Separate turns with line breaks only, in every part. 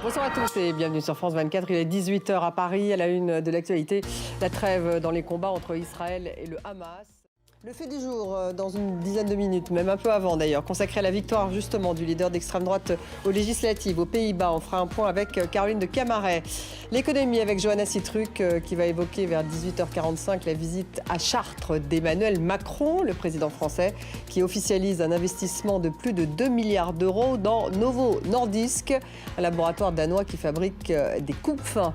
Bonsoir à tous et bienvenue sur France 24. Il est 18h à Paris, à la une de l'actualité, la trêve dans les combats entre Israël et le Hamas. Le fait du jour, dans une dizaine de minutes, même un peu avant d'ailleurs, consacré à la victoire justement du leader d'extrême droite aux législatives aux Pays-Bas. On fera un point avec Caroline de Camaret. L'économie avec Johanna Sytruc qui va évoquer vers 18h45 la visite à Chartres d'Emmanuel Macron, le président français, qui officialise un investissement de plus de 2 milliards d'euros dans Novo Nordisk, un laboratoire danois qui fabrique des coupes-fins.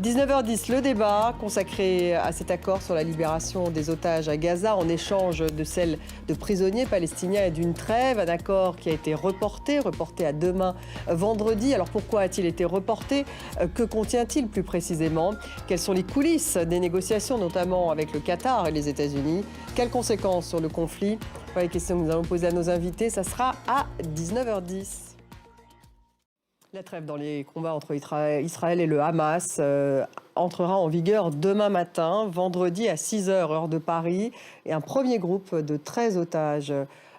19h10, le débat consacré à cet accord sur la libération des otages à Gaza en échange de celle de prisonniers palestiniens et d'une trêve. Un accord qui a été reporté à demain vendredi. Alors pourquoi a-t-il été reporté? Que contient-il plus précisément? Quelles sont les coulisses des négociations, notamment avec le Qatar et les États-Unis? Quelles conséquences sur le conflit? Voilà les questions que nous allons poser à nos invités. Ça sera à 19h10. La trêve dans les combats entre Israël et le Hamas entrera en vigueur demain matin, vendredi à 6h, heure de Paris. Et un premier groupe de 13 otages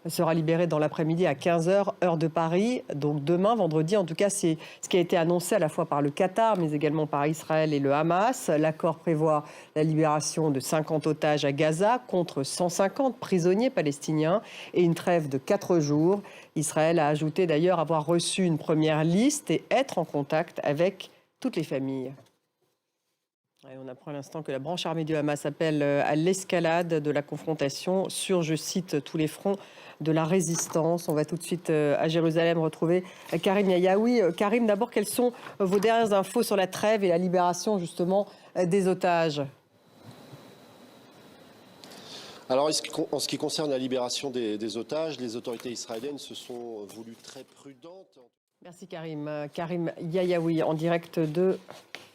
sera libéré dans l'après-midi à 15h, heure de Paris. Donc demain, vendredi, en tout cas, c'est ce qui a été annoncé à la fois par le Qatar, mais également par Israël et le Hamas. L'accord prévoit la libération de 50 otages à Gaza contre 150 prisonniers palestiniens et une trêve de 4 jours. Israël a ajouté d'ailleurs avoir reçu une première liste et être en contact avec toutes les familles. Et on apprend à l'instant que la branche armée du Hamas appelle à l'escalade de la confrontation sur, je cite, tous les fronts de la résistance. On va tout de suite à Jérusalem retrouver Karim Yayaoui. Karim, d'abord, quelles sont vos dernières infos sur la trêve et la libération justement des otages ?
Alors, en ce qui concerne la libération des otages, les autorités israéliennes se sont voulues très prudentes.
Merci Karim. Karim Yayaoui en direct de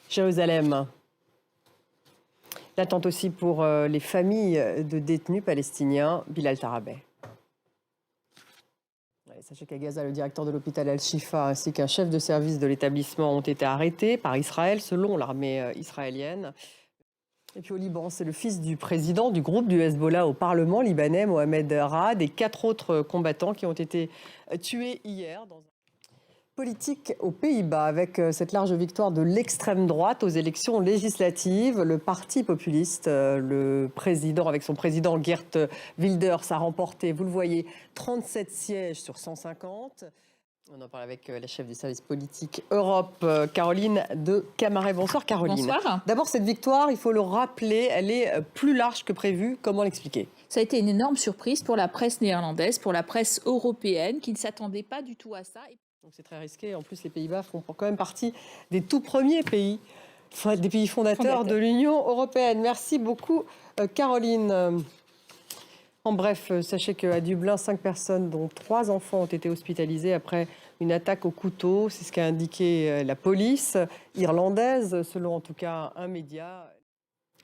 Jérusalem. L'attente aussi pour les familles de détenus palestiniens. Bilal Tarabeh. Sachez qu'à Gaza, le directeur de l'hôpital Al-Shifa ainsi qu'un chef de service de l'établissement ont été arrêtés par Israël selon l'armée israélienne. Et puis au Liban, c'est le fils du président du groupe du Hezbollah au Parlement libanais, Mohamed Raad, et 4 autres combattants qui ont été tués hier dans un politique aux Pays-Bas avec cette large victoire de l'extrême droite aux élections législatives. Le parti populiste, le président, avec son président Geert Wilders, a remporté, vous le voyez, 37 sièges sur 150. On en parle avec la chef du service politique Europe, Caroline de Camaret. Bonsoir Caroline.
Bonsoir.
D'abord, cette victoire, il faut le rappeler, elle est plus large que prévu. Comment l'expliquer ?
Ça a été une énorme surprise pour la presse néerlandaise, pour la presse européenne, qui ne s'attendait pas du tout à ça.
Donc c'est très risqué. En plus, les Pays-Bas font quand même partie des tout premiers pays, des pays fondateurs de l'Union européenne. Merci beaucoup Caroline. En bref, sachez qu'à Dublin, 5 personnes, dont 3 enfants, ont été hospitalisées après une attaque au couteau. C'est ce qu'a indiqué la police irlandaise, selon en tout cas un média.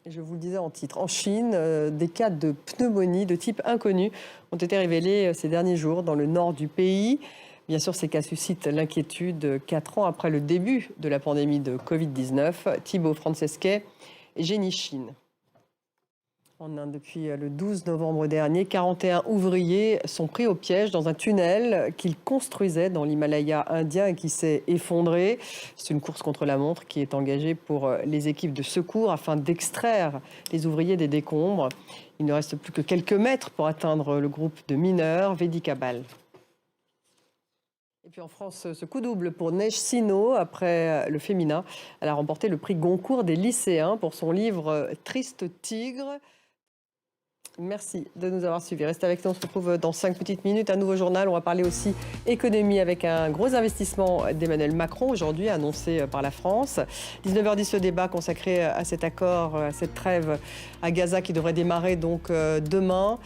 Je vous le disais en titre. En Chine, des cas de pneumonie de type inconnu ont été révélés ces derniers jours dans le nord du pays. Bien sûr, ces cas suscitent l'inquiétude 4 ans après le début de la pandémie de Covid-19. Thibaut Francesquet et Jenny Chine. En Inde, depuis le 12 novembre dernier, 41 ouvriers sont pris au piège dans un tunnel qu'ils construisaient dans l'Himalaya indien et qui s'est effondré. C'est une course contre la montre qui est engagée pour les équipes de secours afin d'extraire les ouvriers des décombres. Il ne reste plus que quelques mètres pour atteindre le groupe de mineurs, Vedika Bal. Et puis en France, ce coup double pour Neige Sino, après le féminin. Elle a remporté le prix Goncourt des lycéens pour son livre Triste Tigre. Merci de nous avoir suivis. Restez avec nous, on se retrouve dans 5 petites minutes. Un nouveau journal, on va parler aussi économie avec un gros investissement d'Emmanuel Macron, aujourd'hui annoncé par la France. 19h10, le débat consacré à cet accord, à cette trêve à Gaza qui devrait démarrer donc demain.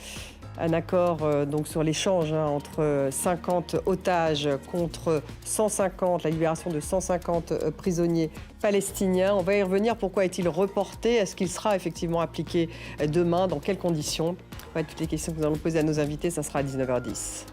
Un accord donc sur l'échange entre 50 otages contre 150, la libération de 150 prisonniers palestiniens. On va y revenir. Pourquoi est-il reporté? Est-ce qu'il sera effectivement appliqué demain? Dans quelles conditions? Toutes les questions que nous allons poser à nos invités, ça sera à 19h10.